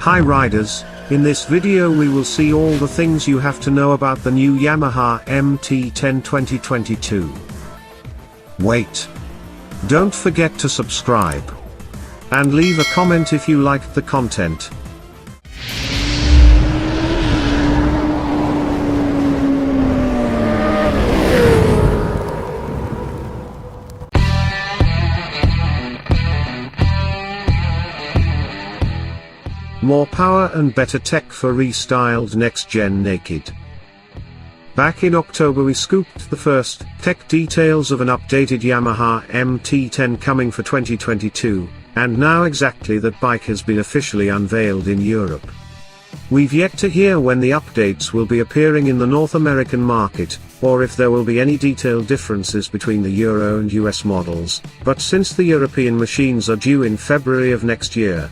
Hi riders, in this video we will see all the things you have to know about the new Yamaha MT-10 2022. Wait! Don't forget to subscribe. And leave a comment if you liked the content. More power and better tech for restyled next-gen naked. Back in October we scooped the first tech details of an updated Yamaha MT-10 coming for 2022, and now exactly that bike has been officially unveiled in Europe. We've yet to hear when the updates will be appearing in the North American market, or if there will be any detailed differences between the Euro and US models, but since the European machines are due in February of next year,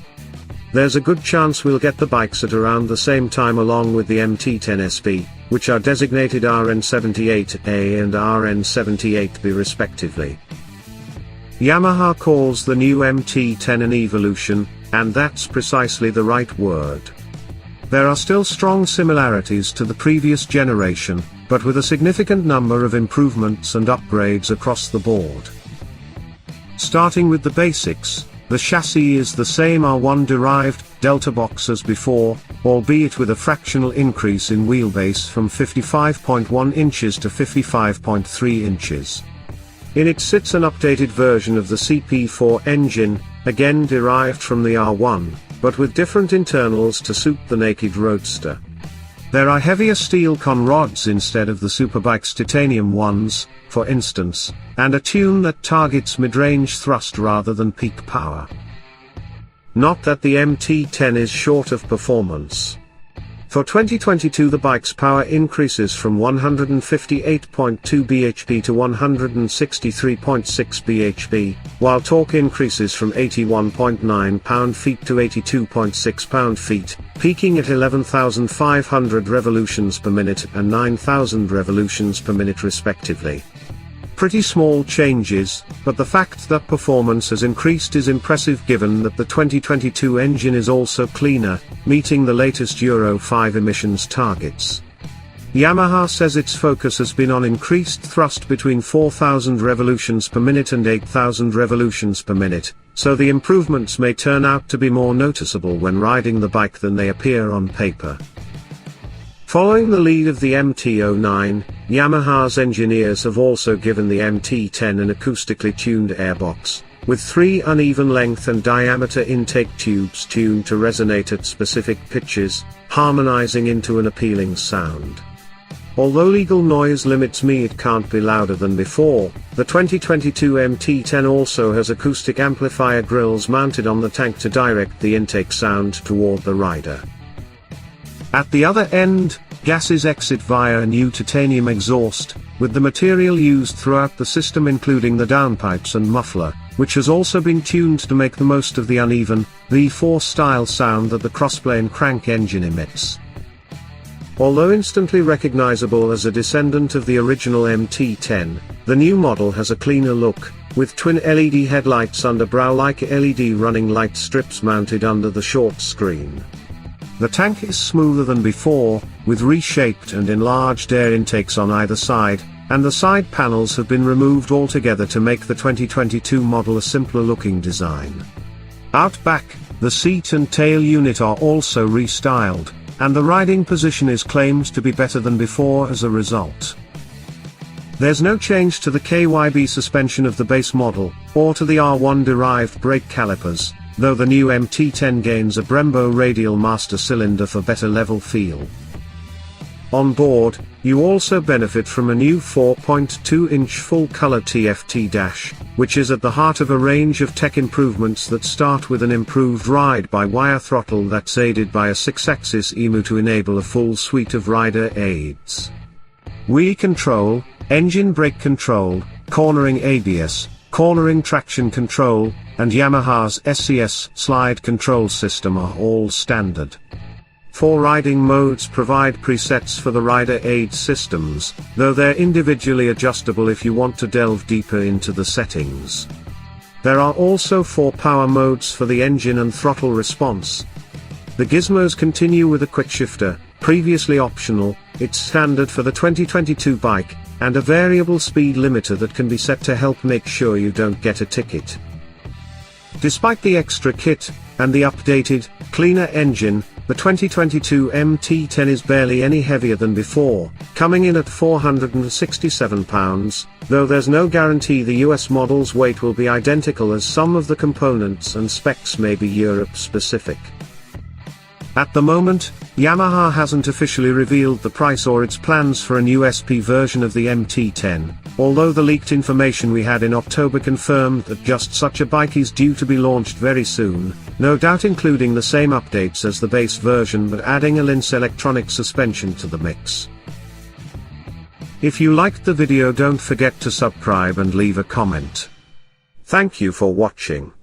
there's a good chance we'll get the bikes at around the same time along with the MT-10 B, which are designated RN78 A and RN78 B respectively. Yamaha calls the new MT-10 an evolution, and that's precisely the right word. There are still strong similarities to the previous generation, but with a significant number of improvements and upgrades across the board. Starting with the basics, the chassis is the same R1-derived delta box as before, albeit with a fractional increase in wheelbase from 55.1 inches to 55.3 inches. In it sits an updated version of the CP4 engine, again derived from the R1, but with different internals to suit the naked roadster. There are heavier steel con rods instead of the Superbike's titanium ones, for instance, and a tune that targets mid-range thrust rather than peak power. Not that the MT-10 is short of performance. For 2022 the bike's power increases from 158.2 bhp to 163.6 bhp, while torque increases from 81.9 pound-feet to 82.6 pound-feet, peaking at 11,500 revolutions per minute and 9,000 revolutions per minute respectively. Pretty small changes, but the fact that performance has increased is impressive given that the 2022 engine is also cleaner, meeting the latest Euro 5 emissions targets. Yamaha says its focus has been on increased thrust between 4,000 revolutions per minute and 8,000 revolutions per minute, so the improvements may turn out to be more noticeable when riding the bike than they appear on paper. Following the lead of the MT-09, Yamaha's engineers have also given the MT-10 an acoustically tuned airbox, with 3 uneven length and diameter intake tubes tuned to resonate at specific pitches, harmonizing into an appealing sound. Although legal noise limits mean it can't be louder than before, the 2022 MT-10 also has acoustic amplifier grills mounted on the tank to direct the intake sound toward the rider. At the other end, gases exit via a new titanium exhaust, with the material used throughout the system including the downpipes and muffler, which has also been tuned to make the most of the uneven, V4 style sound that the crossplane crank engine emits. Although instantly recognizable as a descendant of the original MT-10, the new model has a cleaner look, with twin LED headlights under brow-like LED running light strips mounted under the short screen. The tank is smoother than before, with reshaped and enlarged air intakes on either side, and the side panels have been removed altogether to make the 2022 model a simpler looking design. Out back, the seat and tail unit are also restyled, and the riding position is claimed to be better than before as a result. There's no change to the KYB suspension of the base model, or to the R1-derived brake calipers, though the new MT-10 gains a Brembo radial master cylinder for better level feel. On board, you also benefit from a new 4.2-inch full-color TFT dash, which is at the heart of a range of tech improvements that start with an improved ride-by-wire throttle that's aided by a 6-axis EMU to enable a full suite of rider aids. Wheel control, engine brake control, cornering ABS, cornering traction control, and Yamaha's SCS slide control system are all standard. 4 riding modes provide presets for the rider aid systems, though they're individually adjustable if you want to delve deeper into the settings. There are also 4 power modes for the engine and throttle response. The gizmos continue with a quick shifter, previously optional, it's standard for the 2022 bike, and a variable speed limiter that can be set to help make sure you don't get a ticket. Despite the extra kit, and the updated, cleaner engine, the 2022 MT-10 is barely any heavier than before, coming in at 467 pounds, though there's no guarantee the US model's weight will be identical as some of the components and specs may be Europe specific. At the moment, Yamaha hasn't officially revealed the price or its plans for a new SP version of the MT-10, although the leaked information we had in October confirmed that just such a bike is due to be launched very soon, no doubt including the same updates as the base version but adding a Lince electronic suspension to the mix. If you liked the video, don't forget to subscribe and leave a comment. Thank you for watching.